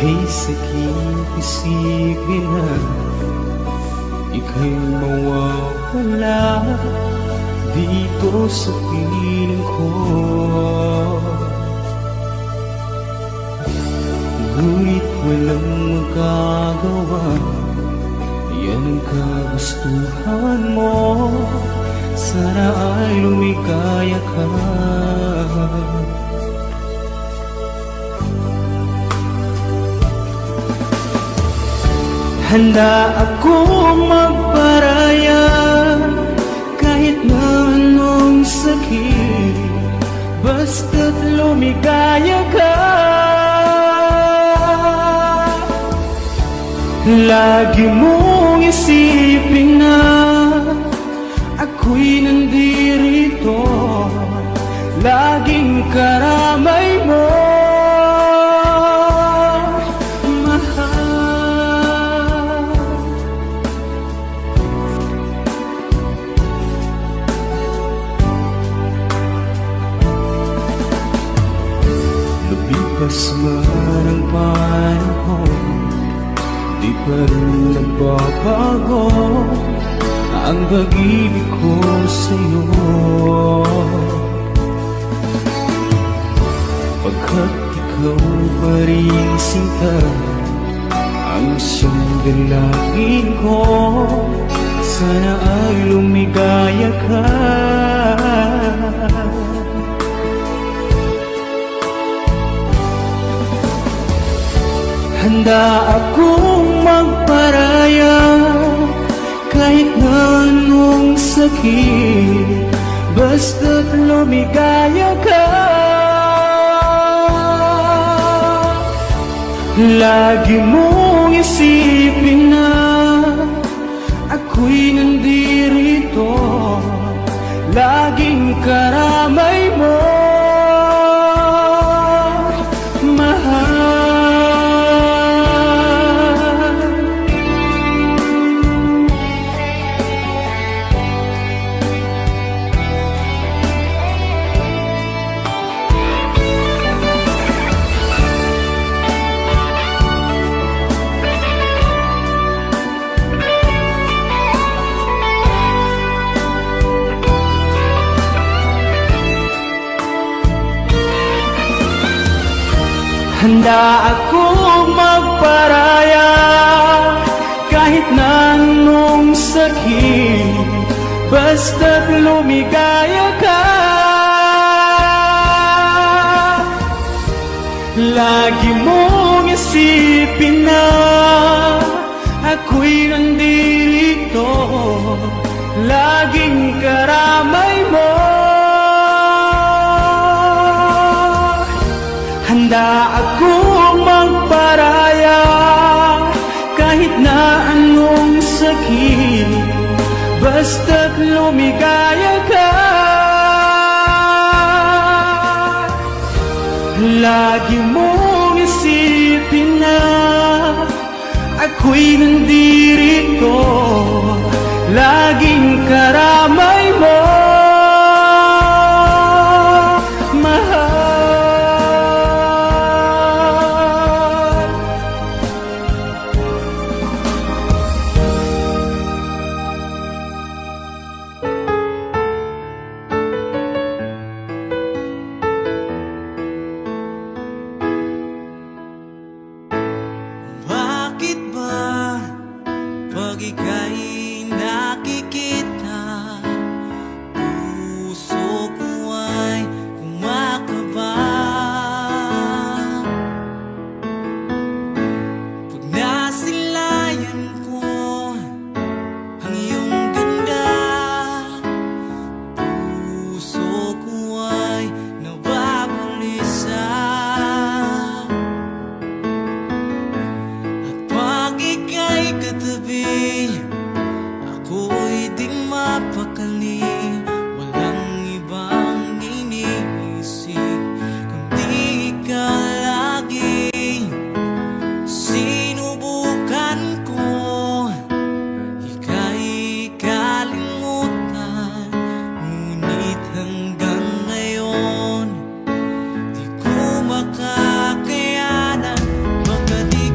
May sakit isipin na ika'y mawawala dito sa piling ko. Ngunit walang magagawa, yan ang kagustuhan mo. Sana ay lumikaya ka. Handa akong magparaya kahit na anong sakit, basta't lumikaya ka. Lagi mong isipin na ako'y nandirito, laging karamay mo. Lumipas man ang panahon, di pa rin nagbabago ang pag-ibig ko sa'yo. Pagkat ikaw pa rin sinta, ang siyang dalangin ko. Sana ay lumigaya ka. Handa akong magparaya kahit na anong sakit, basta't lumigaya ka. Lagi mong isipin na ako'y nandirito, laging karamay mo. Handa akong magparaya kahit na anong sakit, basta't lumigaya ka. Lagi mong isipin na ako'y nandirito, laging karamay mo. Handa akong magparaya kahit na anong sakit, basta't lumigaya ka. Lagi mong isipin na ako'y nandirito, laging karamay mo. Bakit ba pag ika'y nakikita, puso ko ay kumakaba? Pag nasilayan ko ang iyong ganda, puso ko ay nababalisa. Ika'y katabi, ako'y di mapakali. Walang ibang iniisip kundi ikaw lagi. Sinubukan ko, ika'y kalimutan, ngunit hanggang ngayon di ko makakayanan. Baka di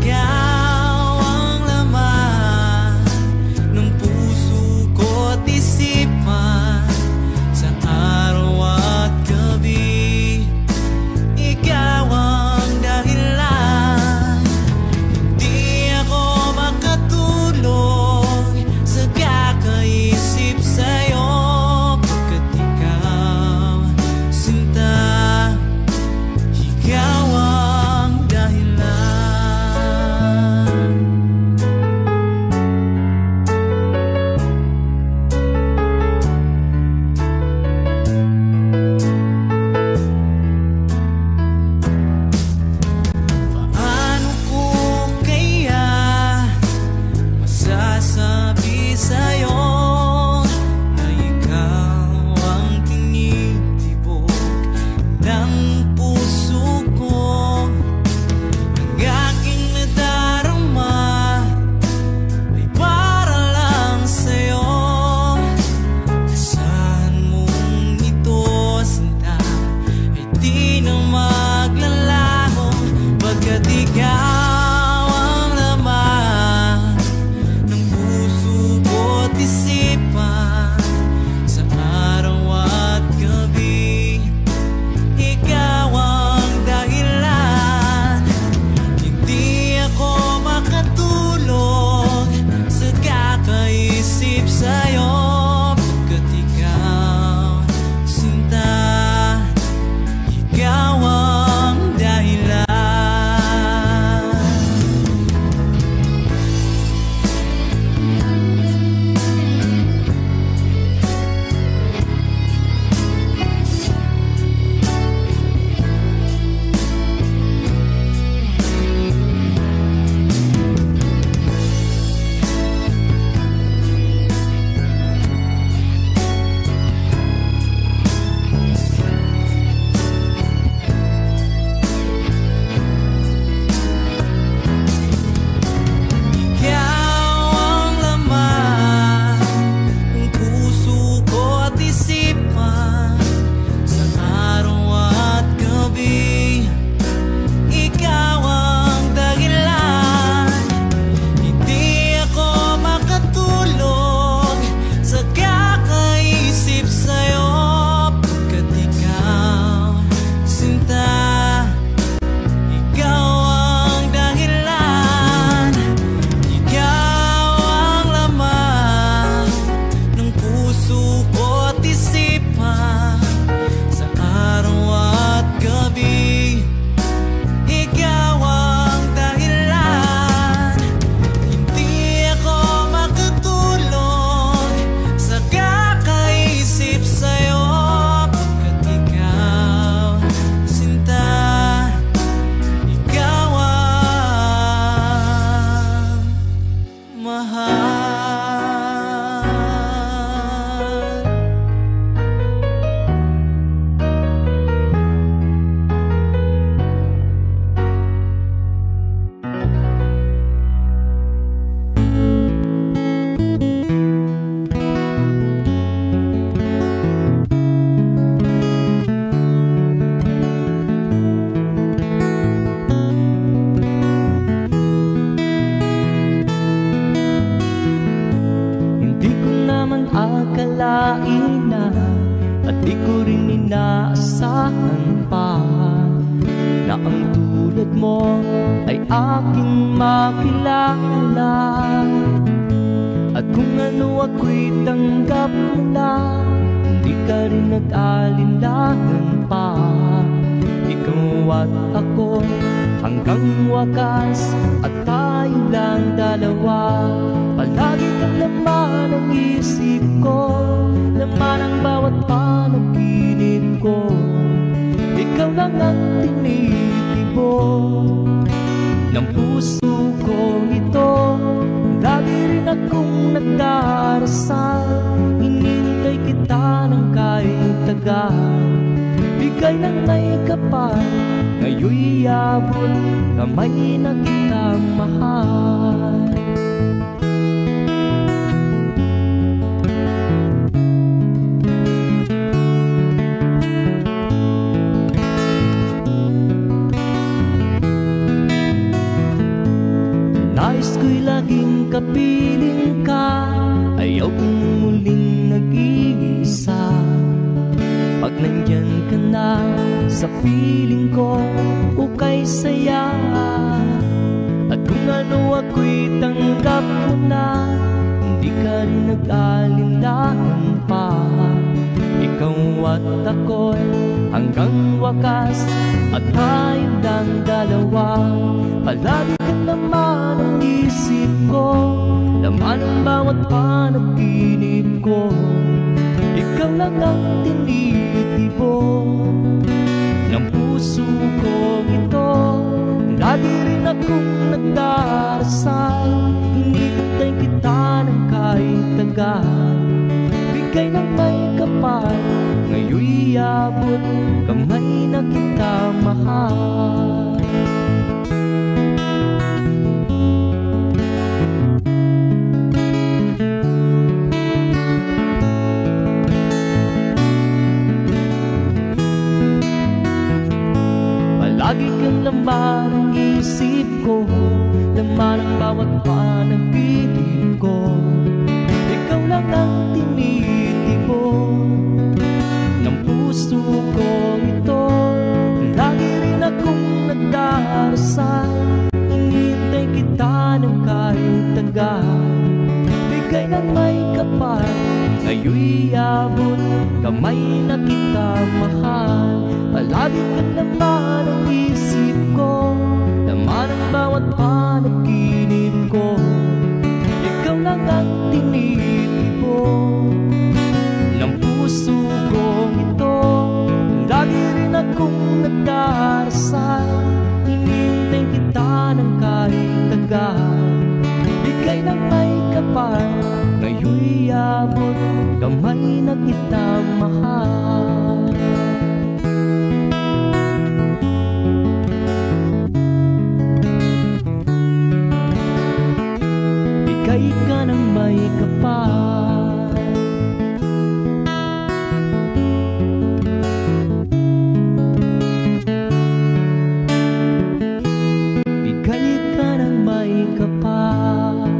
ko rin inaasahan pa na ang tulad mo ay aking makilala. At kung ano ako'y tanggap mo na, hindi ka rin nag-alinlangan pa. Ikaw at ako hanggang wakas, at tayo lang dalawa. Palagi kang laman ng isip ko, laman ang bawat panaginip ko. Ikaw lang ang tinitibok ng puso ko ito. Lagi rin akong nagdarasal, hinintay kita ng kahit tagal. Bigay ng may kapal, ngayon'y abot kamay na kitang mahal. Nais ko'y laging kapiling ka, ayaw kong muling nag-iisa. Pag nandyan ka na sa piling ko, ukay saya. At kung ano ako'y tanggap mo na, hindi ka rin nag-alinlangan pa. Ikaw at ako'y hanggang wakas, at tayo lang dalawa. Palagi ka naman ang isip ko, laman ang bawat panaginip ko. Ikaw lang ang tinitibok ng puso ko ito. Lagi rin akong nagdarasal, hinintay kita ng kahit tagal. Bigay ng may kapal, ngayon'y abot kamay na kita mahal. Lagi kang laman ang isip ko, laman ang bawat panaginip ko. Ikaw lang ang tinitibok ng puso ko ito. Lagi rin akong nagdarasal, hinintay kita ng kahit tagal. Bigay ng may kapal, ngayon'y abot kamay na kita mahal. Palagi kang laman ang isip ko, laman ang bawat panaginip ko. Ikaw lang ang tinitibok ng puso ko ito. Lagi rin akong nagdarasal, hinintay kita ng kahit tagal. Bigay ng may kapal, ngayon'y abot kamay na kita mahal. Bigay ka ng may kapal, bigay ka ng may kapal.